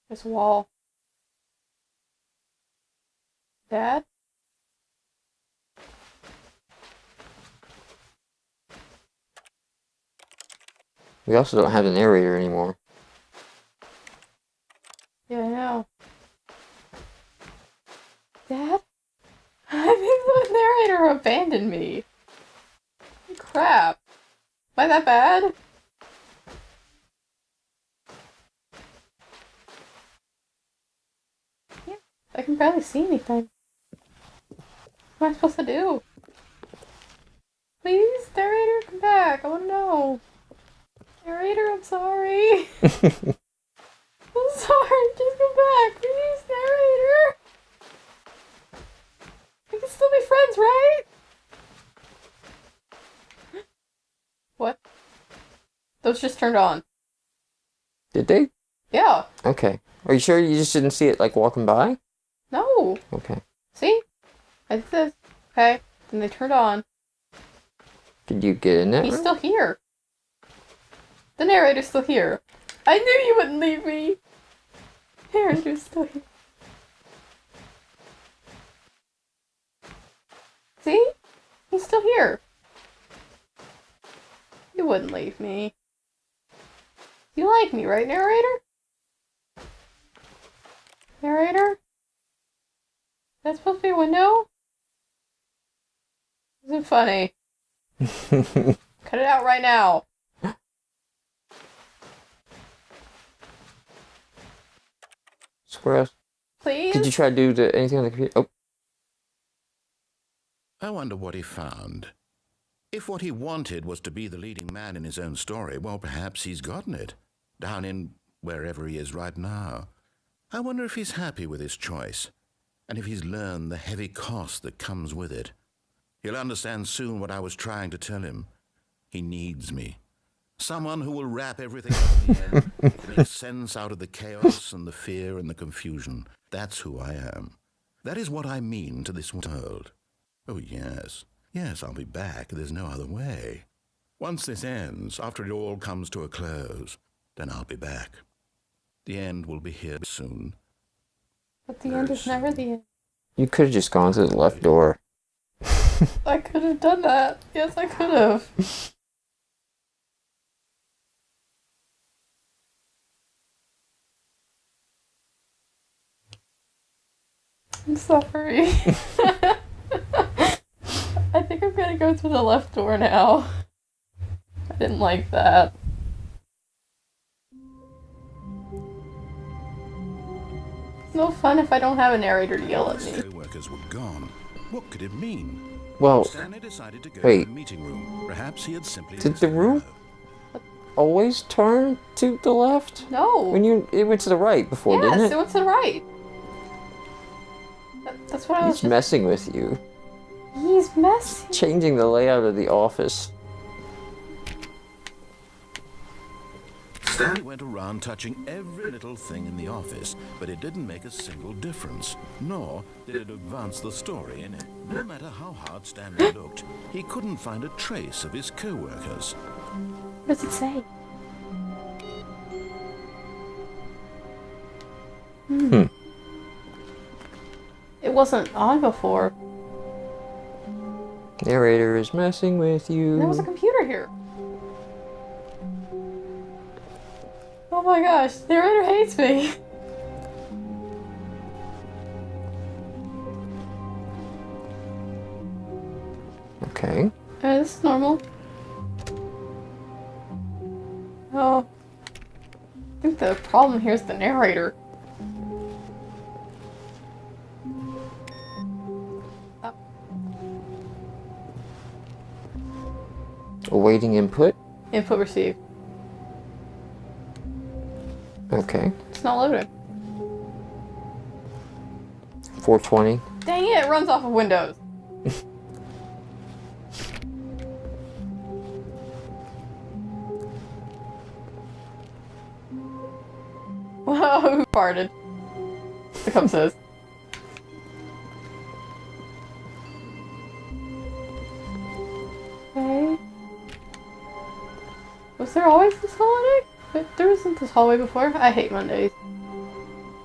There's a wall. Dad? We also don't have the narrator anymore. Yeah, I know. Dad? I think the narrator abandoned me. Crap. Am I that bad? Yeah, I can barely see anything. What am I supposed to do? Please, narrator, come back. I want to know. Narrator, I'm sorry. I'm sorry, just come back. Please, narrator. We can still be friends, right? What? Those just turned on. Did they? Yeah. Okay. Are you sure you just didn't see it, like, walking by? No. Okay. See? I did this. Okay. Then they turned on. Did you get in that He's room? still here. The narrator's still here. I knew you wouldn't leave me. Narrator's still here. See? He's still here. You wouldn't leave me. You like me, right, narrator? Narrator? That's supposed to be a window? Isn't funny. Cut it out right now. Squirrels. Please? Did you try to do anything on the computer? Oh. I wonder what he found. If what he wanted was to be the leading man in his own story, well, perhaps he's gotten it. Down in wherever he is right now. I wonder if he's happy with his choice, and if he's learned the heavy cost that comes with it. He'll understand soon what I was trying to tell him. He needs me. Someone who will wrap everything up in the end, make sense out of the chaos and the fear and the confusion. That's who I am. That is what I mean to this world. Oh, yes. Yes, I'll be back. There's no other way. Once this ends, after it all comes to a close, then I'll be back. The end will be here soon. But the end is never the end. You could have just gone to the left door. I could have done that. Yes, I could have. I'm sorry. I think I'm gonna go through the left door now. I didn't like that. It's no fun if I don't have a narrator to yell at me. The co-workers were gone. What could it mean? Well, Stanley decided to go wait. to the meeting room. Perhaps he had simply Did the listened room low. always turn to the left? No. It went to the right before, yes, didn't it it? went to the right. That's what I was He's just... messing with you. He's messy. Changing the layout of the office. Stanley went around touching every little thing in the office, but it didn't make a single difference, nor did it advance the story in it. No matter how hard Stanley looked, he couldn't find a trace of his co-workers. What does it say? It wasn't on before. Narrator is messing with you. There was a computer here. Oh my gosh, the narrator hates me. Okay. This is normal. Oh. I think the problem here is the narrator. Oh. Awaiting input. Input received. Okay. It's not loading. 420. Dang it, it runs off of Windows. Whoa, who farted? The cup says. Okay. Was there always this holiday? But there wasn't this hallway before. I hate Mondays.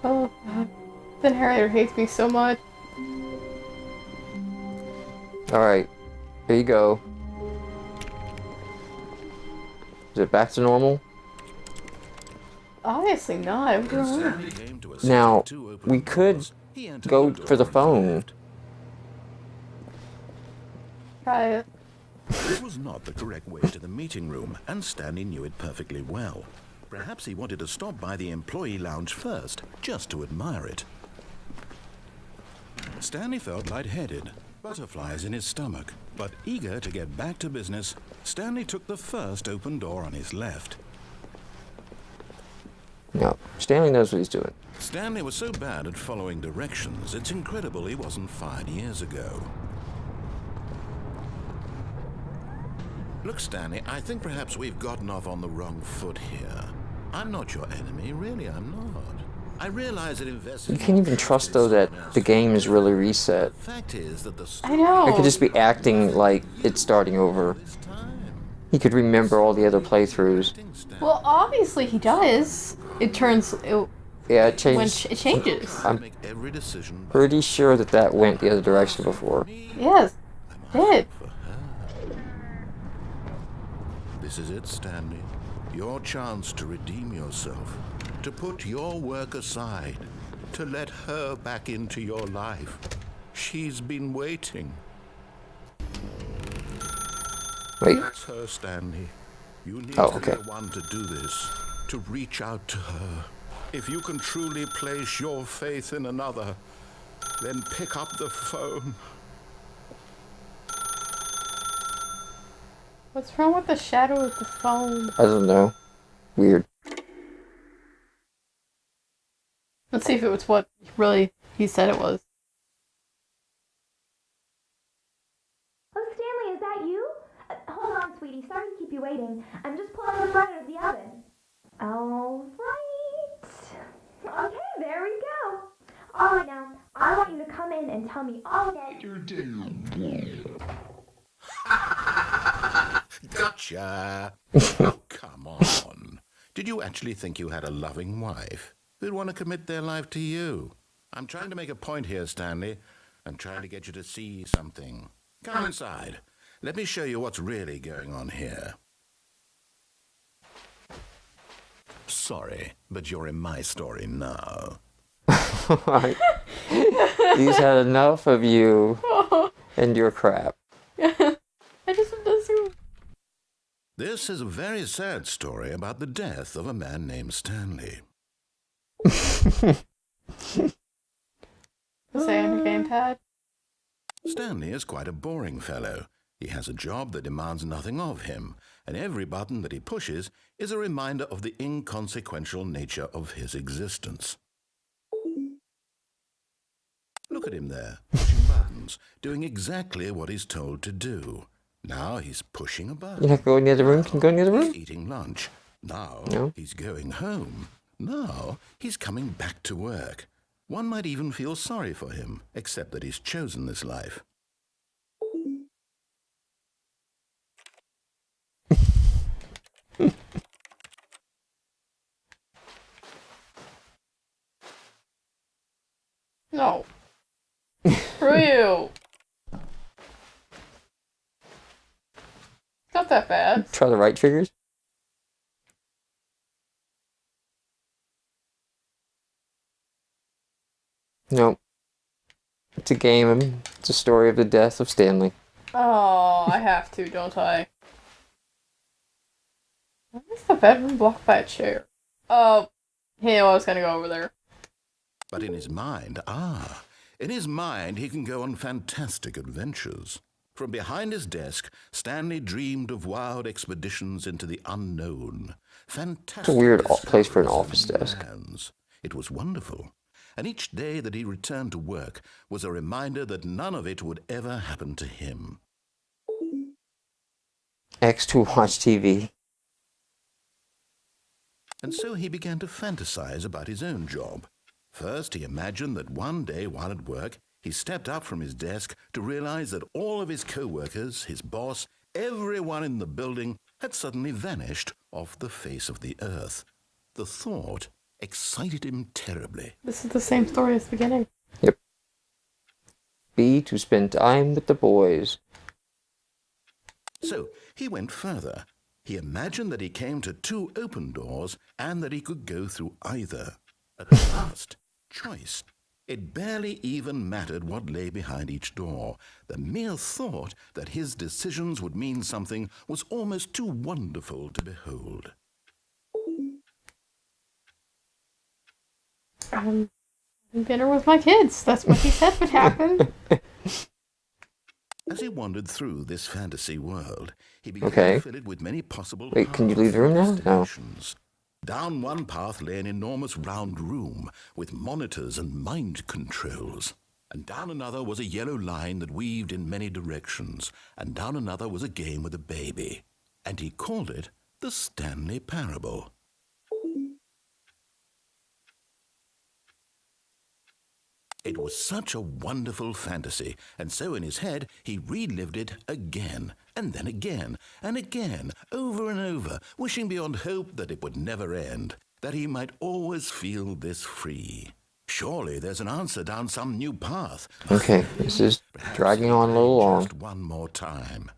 Oh, God. The narrator hates me so much. Alright. Here you go. Is it back to normal? Obviously not. What's going on? Now, we could go for the phone. Try it. This was not the correct way to the meeting room, and Stanley knew it perfectly well. Perhaps he wanted to stop by the employee lounge first, just to admire it. Stanley felt lightheaded, butterflies in his stomach, but eager to get back to business, Stanley took the first open door on his left. No, Stanley knows what he's doing. Stanley was so bad at following directions, it's incredible he wasn't fired years ago. Look, Stanley, I think perhaps we've gotten off on the wrong foot here. I'm not your enemy, really, I'm not. I realize that investing... You can't even trust, though, that the game is really reset. Fact is that the I know. It could just be acting like it's starting over. He could remember all the other playthroughs. Well, obviously he does. It turns... Yeah, it when changed. it changes. I'm pretty sure that went the other direction before. Yes. It did. This is it, Stanley. Your chance to redeem yourself, to put your work aside, to let her back into your life. She's been waiting. Wait. That's her, Stanley. You need Oh, to okay. be the one to do this, to reach out to her. If you can truly place your faith in another, then pick up the phone. What's wrong with the shadow of the phone? I don't know. Weird. Let's see if it was what really he said it was. Oh, Stanley, is that you? Hold on, sweetie. Sorry to keep you waiting. I'm just pulling the bread out of the oven. All right. Okay, there we go. All right, now, I want you to come in and tell me all about your day. Gotcha! Oh, come on. Did you actually think you had a loving wife who'd want to commit their life to you? I'm trying to make a point here, Stanley. I'm trying to get you to see something. Come inside. Let me show you what's really going on here. Sorry, but you're in my story now. He's had enough of you and your crap. I just want to see. This is a very sad story about the death of a man named Stanley. Say on your gamepad. Stanley is quite a boring fellow. He has a job that demands nothing of him, and every button that he pushes is a reminder of the inconsequential nature of his existence. Look at him there, pushing buttons, doing exactly what he's told to do. Now he's pushing a button. You have to go in the other room? Can you go in the other room? He's eating lunch. Now No. he's going home. Now he's coming back to work. One might even feel sorry for him, except that he's chosen this life. No. Screw you. Not that bad. Try the right triggers? Nope. It's a game. It's a story of the death of Stanley. Oh, I have to, don't I? Why is the bedroom blocked by a chair? Oh, he knew I was gonna go over there. But in his mind, he can go on fantastic adventures. From behind his desk, Stanley dreamed of wild expeditions into the unknown. Fantastic. It's a weird place for an office desk. Plans. It was wonderful. And each day that he returned to work was a reminder that none of it would ever happen to him. X to watch TV. And so he began to fantasize about his own job. First, he imagined that one day while at work, he stepped up from his desk to realize that all of his co-workers, his boss, everyone in the building had suddenly vanished off the face of the earth. The thought excited him terribly. This is the same story as the beginning. Yep. B, to spend time with the boys. So he went further. He imagined that he came to 2 open doors and that he could go through either. At last, choice. It barely even mattered what lay behind each door. The mere thought that his decisions would mean something was almost too wonderful to behold. Having dinner with my kids. That's what he said would happen. As he wandered through this fantasy world, he began Okay. to fill it with many possible Wait, can you leave the paths room and now? No. destinations. Down one path lay an enormous round room with monitors and mind controls. And down another was a yellow line that weaved in many directions. And down another was a game with a baby. And he called it the Stanley Parable. It was such a wonderful fantasy, and so in his head he relived it again, and then again, and again, over and over, wishing beyond hope that it would never end, that he might always feel this free. Surely there's an answer down some new path. Okay, this is Perhaps dragging on a little long. Just one more time.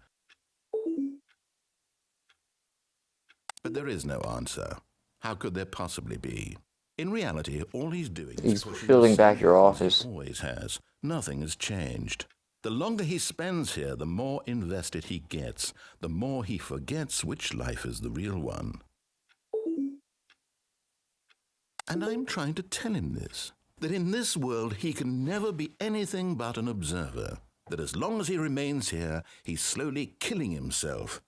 But there is no answer. How could there possibly be? In reality, all he's doing He's is pushing building the back same your as he office. always has. Nothing has changed. The longer he spends here, the more invested he gets, the more he forgets which life is the real one. And I'm trying to tell him this, that in this world he can never be anything but an observer, that as long as he remains here, he's slowly killing himself.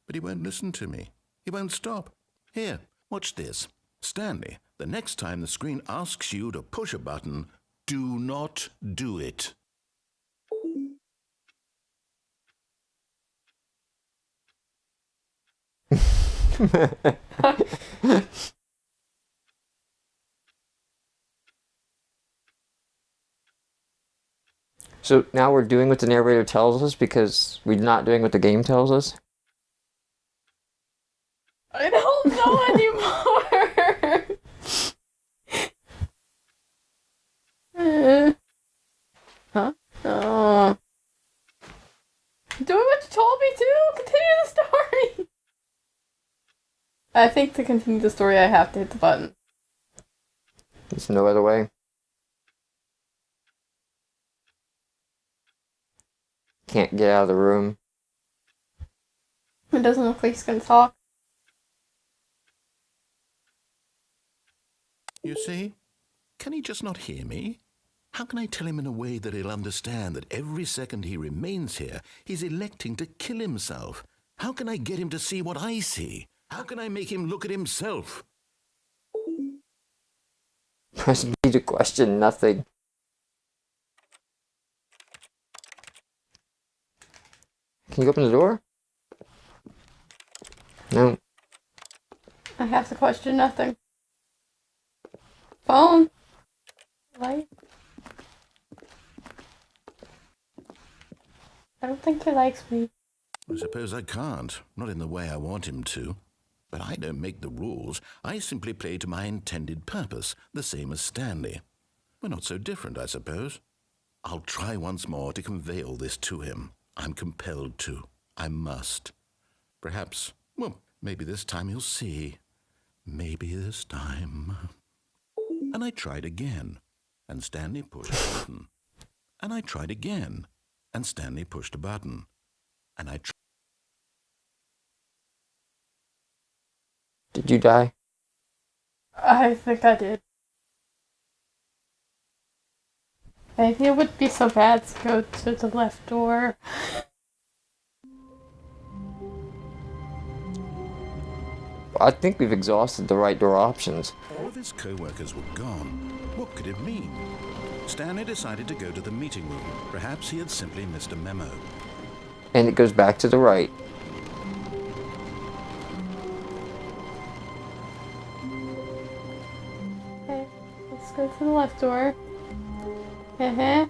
But he won't listen to me. He won't stop. Here, watch this. Stanley, the next time the screen asks you to push a button, do not do it. So now we're doing what the narrator tells us because we're not doing what the game tells us? I don't know anymore. Huh? Oh. Doing what you told me to. Continue the story. I think to continue the story, I have to hit the button. There's no other way. Can't get out of the room. It doesn't look like he's gonna talk. You see? Can he just not hear me? How can I tell him in a way that he'll understand that every second he remains here, he's electing to kill himself? How can I get him to see what I see? How can I make him look at himself? Press B to question nothing. Can you open the door? No. I have to question nothing. Phone. Light. I don't think he likes me. I suppose I can't, not in the way I want him to. But I don't make the rules. I simply play to my intended purpose, the same as Stanley. We're not so different, I suppose. I'll try once more to convey all this to him. I'm compelled to. I must. Perhaps, well, maybe this time he'll see. Maybe this time. And I tried again, and Stanley pushed a button. And I tried again, and Stanley pushed a button. And I tried. Did you die? I think I did. Maybe it wouldn't be so bad to go to the left door. I think we've exhausted the right door options. All of his co-workers were gone. What could it mean? Stanley decided to go to the meeting room. Perhaps he had simply missed a memo. And it goes back to the right. Okay, let's go to the left door. Uh-huh.